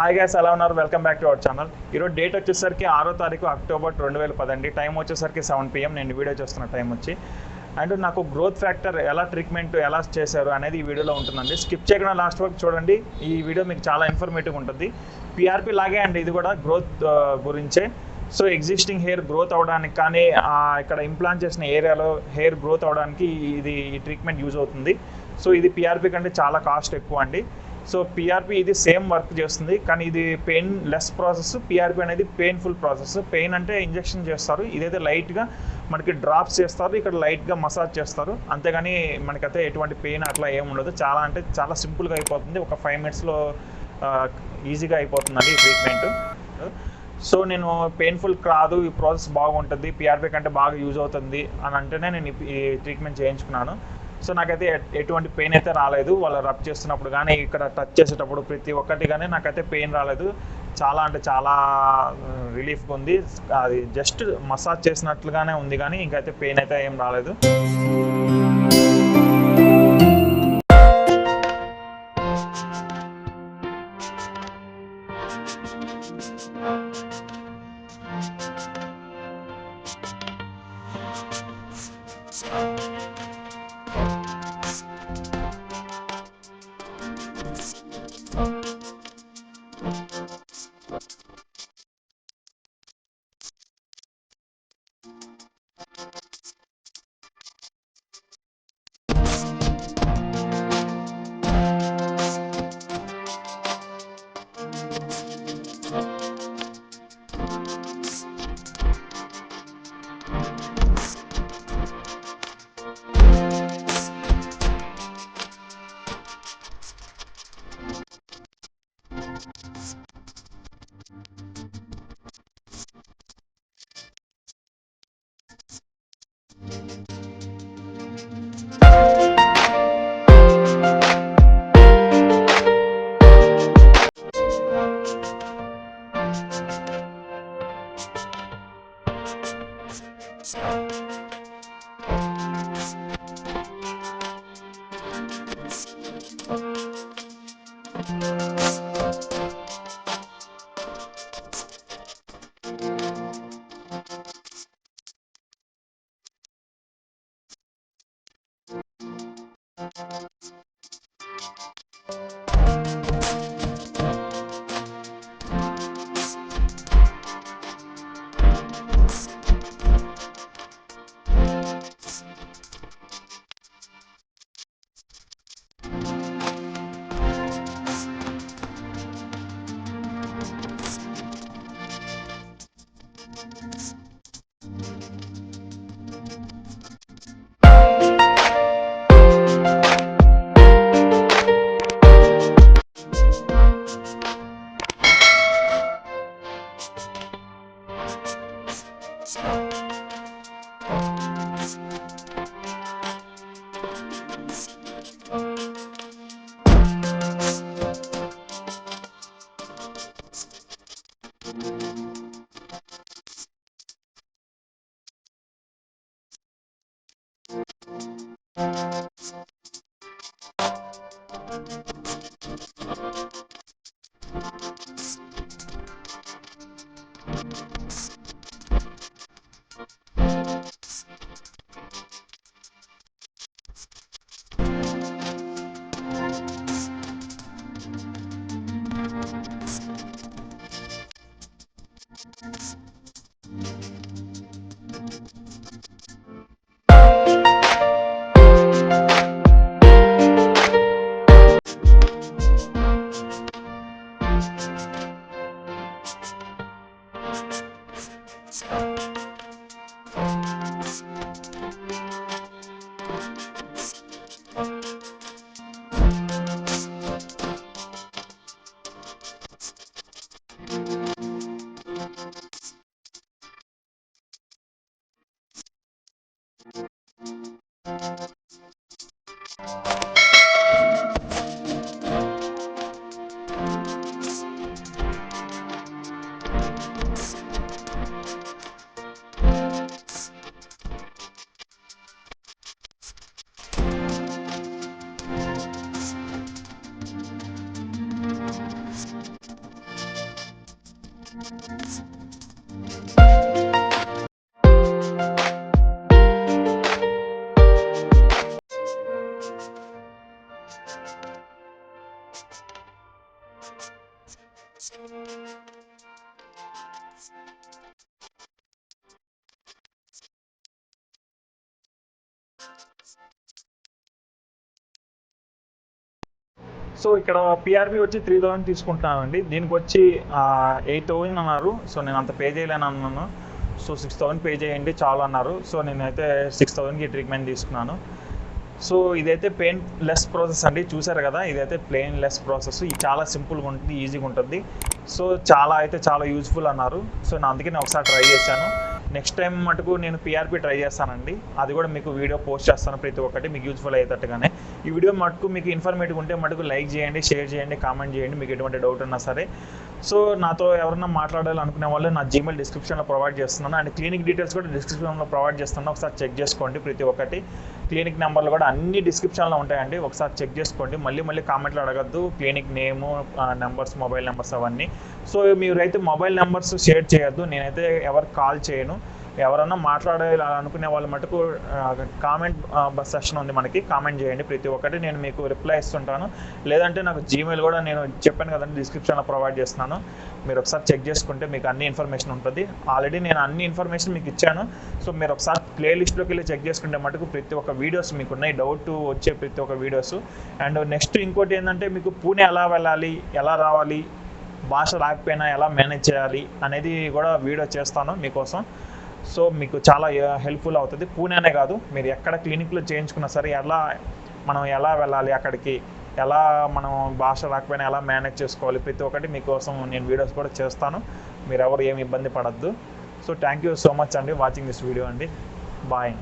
Hi guys, ఎలా ఉన్నారు? Welcome back to our channel. ఈరోజు డేట్ వచ్చేసరికి 6వ తారీఖు అక్టోబర్ 2010. టైం వచ్చేసరికి 7 PM. నేను వీడియో చేస్తున్న టైం వచ్చి అండ్ నాకు గ్రోత్ ఫ్యాక్టర్ ఎలా ట్రీట్మెంట్ ఎలా చేశారు అనేది ఈ వీడియోలో ఉంటుందండి. స్కిప్ చేయకుండా లాస్ట్ వరకు చూడండి. ఈ వీడియో మీకు చాలా ఇన్ఫర్మేటివ్ ఉంటుంది. పిఆర్పి లాగే అండి ఇది కూడా గ్రోత్ గురించే. సో ఎగ్జిస్టింగ్ హెయిర్ గ్రోత్ అవడానికి కానీ ఇక్కడ ఇంప్లాంట్ చేసిన ఏరియాలో హెయిర్ గ్రోత్ అవడానికి ఇది ఈ ట్రీట్మెంట్ యూజ్ అవుతుంది. సో ఇది పిఆర్పి కంటే చాలా కాస్ట్ ఎక్కువ అండి. సో పిఆర్పి ఇది సేమ్ వర్క్ చేస్తుంది, కానీ ఇది పెయిన్ లెస్ ప్రాసెస్. పిఆర్పి అనేది పెయిన్ఫుల్ ప్రాసెస్. పెయిన్ అంటే ఇంజెక్షన్ చేస్తారు, ఇదైతే లైట్గా మనకి డ్రాప్స్ చేస్తారు, ఇక్కడ లైట్గా మసాజ్ చేస్తారు, అంతేగాని మనకైతే ఎటువంటి పెయిన్ అట్లా ఏముండదు. చాలా అంటే చాలా సింపుల్గా అయిపోతుంది. ఒక 5 minutesలో ఈజీగా అయిపోతుందండి ఈ ట్రీట్మెంట్. సో నేను పెయిన్ఫుల్ కాదు, ఈ ప్రాసెస్ బాగుంటుంది, పిఆర్పి కంటే బాగా యూజ్ అవుతుంది అని అంటేనే నేను ఈ ట్రీట్మెంట్ చేయించుకున్నాను. సో నాకైతే ఎటువంటి పెయిన్ అయితే రాలేదు. వాళ్ళు రబ్ చేస్తున్నప్పుడు కానీ ఇక్కడ టచ్ చేసేటప్పుడు ప్రతి ఒక్కటి కానీ నాకైతే పెయిన్ రాలేదు. చాలా అంటే చాలా రిలీఫ్గా ఉంది. అది జస్ట్ మసాజ్ చేసినట్లుగానే ఉంది, కానీ ఇంకైతే పెయిన్ అయితే ఏం రాలేదు. సో ఇక్కడ పిఆర్బి వచ్చి 3000 తీసుకుంటున్నానండి. దీనికి వచ్చి 8000 అన్నారు. సో నేను అంత పే చేయలేను అన్నాను. సో 6000 పే చేయండి చాలు అన్నారు. సో నేనైతే 6000కి ట్రీట్మెంట్ తీసుకున్నాను. సో ఇదైతే పెయిన్ లెస్ ప్రాసెస్ అండి. చూసారు కదా, ఇదైతే పెయిన్ లెస్ ప్రాసెస్. ఇది చాలా సింపుల్గా ఉంటుంది, ఈజీగా ఉంటుంది. సో చాలా యూజ్ఫుల్ అన్నారు. సో నేను అందుకే నేను ఒకసారి ట్రై చేశాను. నెక్స్ట్ టైం మటుకు నేను పిఆర్పి ట్రై చేస్తానండి. అది కూడా మీకు వీడియో పోస్ట్ చేస్తాను, ప్రతి ఒక్కటి మీకు యూజ్ఫుల్ అయ్యేటట్టుగానే. ఈ వీడియో మటుకు మీకు ఇన్ఫర్మేటివ్ ఉంటే మటుకు లైక్ చేయండి, షేర్ చేయండి, కామెంట్ చేయండి, మీకు ఎటువంటి డౌట్ ఉన్నా సరే. సో నాతో ఎవరన్నా మాట్లాడాలి అనుకునే వాళ్ళు నా జీమెయిల్ డిస్క్రిప్షన్లో ప్రొవైడ్ చేస్తున్నాను. అండ్ క్లినిక్ డీటెయిల్స్ కూడా డిస్క్రిప్షన్లో ప్రొవైడ్ చేస్తున్నాను. ఒకసారి చెక్ చేసుకోండి ప్రతి ఒక్కటి. క్లినిక్ నెంబర్లు కూడా అన్ని డిస్క్రిప్షన్లో ఉంటాయండి. ఒకసారి చెక్ చేసుకోండి. మళ్ళీ కామెంట్లు అడగద్దు, క్లినిక్ నేము, నెంబర్స్, మొబైల్ నెంబర్స్ అవన్నీ. సో మీరైతే మొబైల్ నెంబర్స్ షేర్ చేయొద్దు. నేనైతే ఎవరికి కాల్ చేయను. ఎవరన్నా మాట్లాడాలి అనుకునే వాళ్ళు మటుకు కామెంట్ సెక్షన్ ఉంది మనకి, కామెంట్ చేయండి ప్రతి ఒక్కటి. నేను మీకు రిప్లై ఇస్తుంటాను. లేదంటే నాకు జీమెయిల్ కూడా నేను చెప్పాను కదండి, డిస్క్రిప్షన్లో ప్రొవైడ్ చేస్తున్నాను. మీరు ఒకసారి చెక్ చేసుకుంటే మీకు అన్ని ఇన్ఫర్మేషన్ ఉంటుంది. ఆల్రెడీ నేను అన్ని ఇన్ఫర్మేషన్ మీకు ఇచ్చాను. సో మీరు ఒకసారి ప్లేలిస్ట్లోకి వెళ్ళి చెక్ చేసుకుంటే మటుకు ప్రతి ఒక్క వీడియోస్ మీకు ఉన్నాయి, డౌట్ వచ్చే ప్రతి ఒక్క వీడియోస్. అండ్ నెక్స్ట్ ఇంకోటి ఏంటంటే, మీకు పూణే ఎలా వెళ్ళాలి, ఎలా రావాలి, భాష రాకపోయినా ఎలా మేనేజ్ చేయాలి అనేది కూడా వీడియో చేస్తాను మీకోసం. సో మీకు చాలా హెల్ప్ఫుల్ అవుతుంది. పూణేనే కాదు, మీరు ఎక్కడ క్లినిక్లో చేయించుకున్నా సరే మనం ఎలా వెళ్ళాలి, అక్కడికి ఎలా మనం భాష రాకపోయినా ఎలా మేనేజ్ చేసుకోవాలి, ప్రతి ఒక్కటి మీకోసం నేను వీడియోస్ కూడా చేస్తాను. మీరు ఎవరు ఏమి ఇబ్బంది పడద్దు. So thank you so much అండి వాచింగ్ దిస్ వీడియో అండి. బాయ్.